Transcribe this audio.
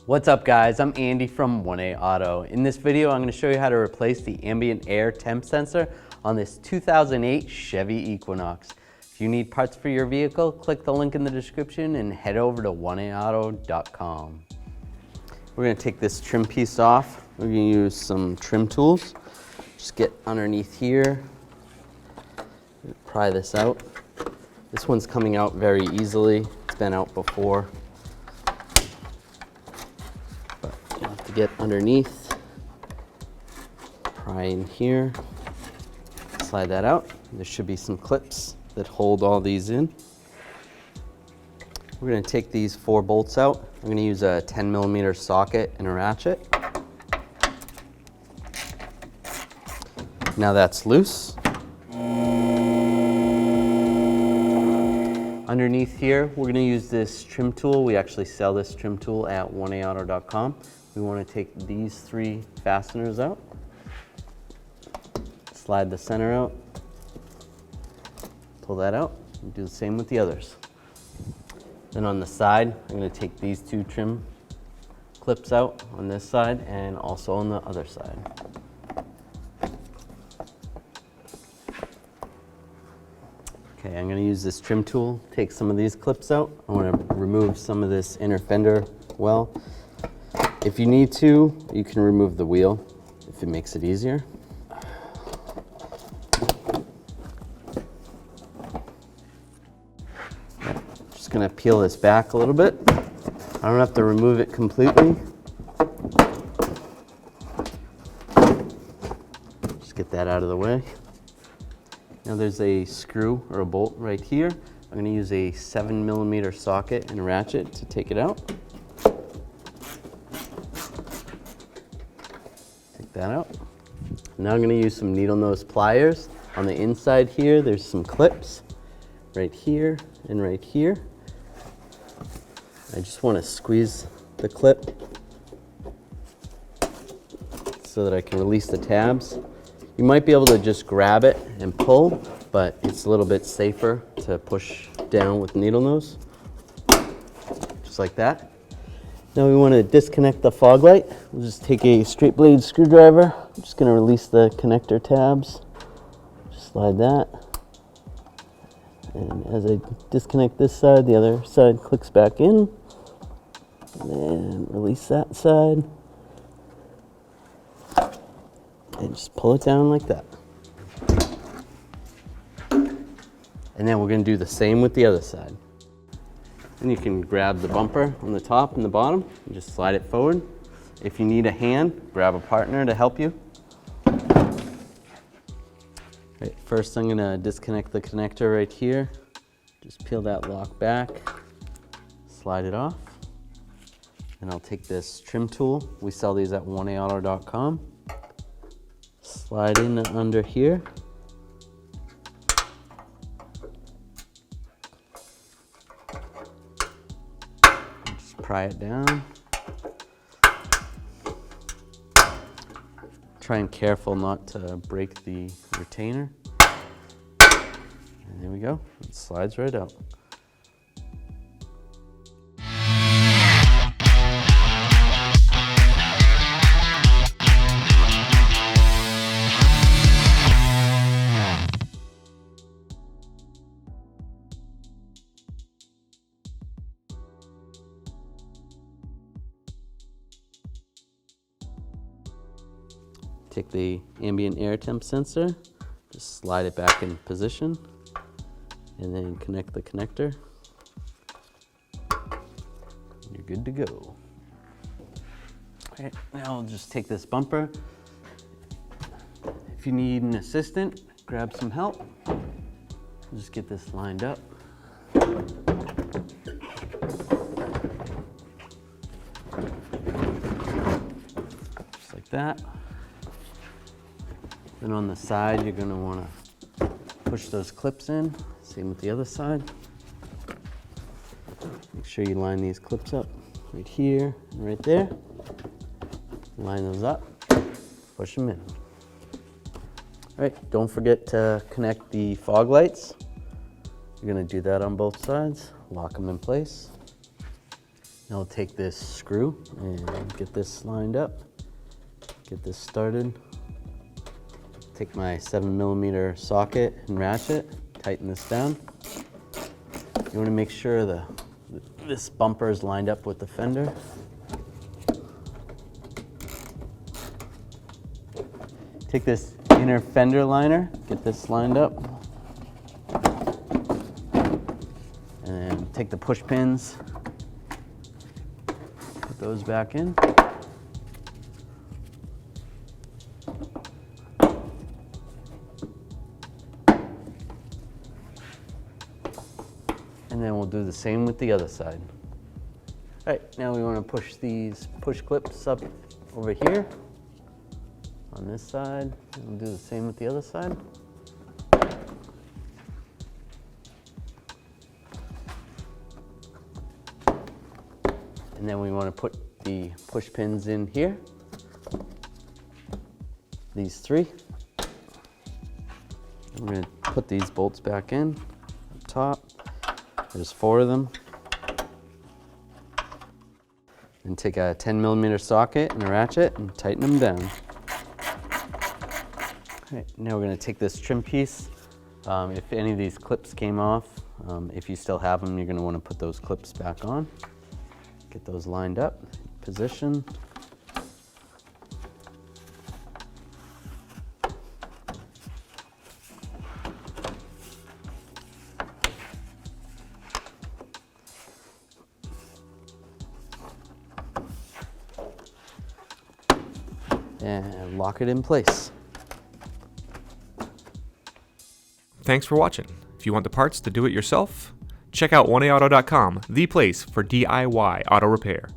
What's up guys, I'm Andy from 1A Auto. In this video, I'm going to show you how to replace the ambient air temp sensor on this 2008 Chevy Equinox. If you need parts for your vehicle, click the link in the description and head over to 1aauto.com. We're going to take this trim piece off. We're going to use some trim tools. Just get underneath here, pry this out. This one's coming out very easily. It's been out before. To get underneath, pry in here, slide that out. There should be some clips that hold all these in. We're going to take these 4 bolts out. I'm going to use a 10mm socket and a ratchet. Now that's loose. Underneath here, we're going to use this trim tool. We actually sell this trim tool at 1aauto.com. We want to take these 3 fasteners out, slide the center out, pull that out, and do the same with the others. Then on the side, I'm going to take these 2 trim clips out on this side and also on the other side. Okay, I'm going to use this trim tool, take some of these clips out. I want to remove some of this inner fender well. If you need to, you can remove the wheel if it makes it easier. Just gonna peel this back a little bit. I don't have to remove it completely. Just get that out of the way. Now there's a screw or a bolt right here. I'm gonna use a 7mm socket and a ratchet to take it out. That out. Now I'm going to use some needle nose pliers. On the inside here, there's some clips right here and right here. I just want to squeeze the clip so that I can release the tabs. You might be able to just grab it and pull, but it's a little bit safer to push down with needle nose, just like that. Now we want to disconnect the fog light. We'll just take a straight blade screwdriver. I'm just going to release the connector tabs. Just slide that. And as I disconnect this side, the other side clicks back in. And then release that side. And just pull it down like that. And then we're going to do the same with the other side. And you can grab the bumper on the top and the bottom and just slide it forward. If you need a hand, grab a partner to help you. Right, first I'm gonna disconnect the connector right here. Just peel that lock back, slide it off. And I'll take this trim tool. We sell these at 1aauto.com. Slide in under here. Pry it down. Try and careful not to break the retainer. And there we go. It slides right out. Take the ambient air temp sensor, just slide it back in position, and then connect the connector. You're good to go. All right, now I'll just take this bumper. If you need an assistant, grab some help. Just get this lined up. Just like that. Then on the side, you're going to want to push those clips in. Same with the other side. Make sure you line these clips up right here and right there. Line those up, push them in. All right, don't forget to connect the fog lights. You're gonna do that on both sides, lock them in place. Now we'll take this screw and get this lined up, get this started. Take my 7mm socket and ratchet, tighten this down. You want to make sure this bumper is lined up with the fender. Take this inner fender liner, get this lined up. And then take the push pins, put those back in. And then we'll do the same with the other side. All right, now we want to push these push clips up over here on this side. And we'll do the same with the other side. And then we want to put the push pins in here. These three. I'm going to put these bolts back in up top. There's 4 of them. And take a 10mm socket and a ratchet and tighten them down. All right, now we're going to take this trim piece. If any of these clips came off, if you still have them, you're going to want to put those clips back on. Get those lined up, position. And lock it in place. Thanks for watching. If you want the parts to do it yourself, check out oneaauto.com, the place for DIY auto repair.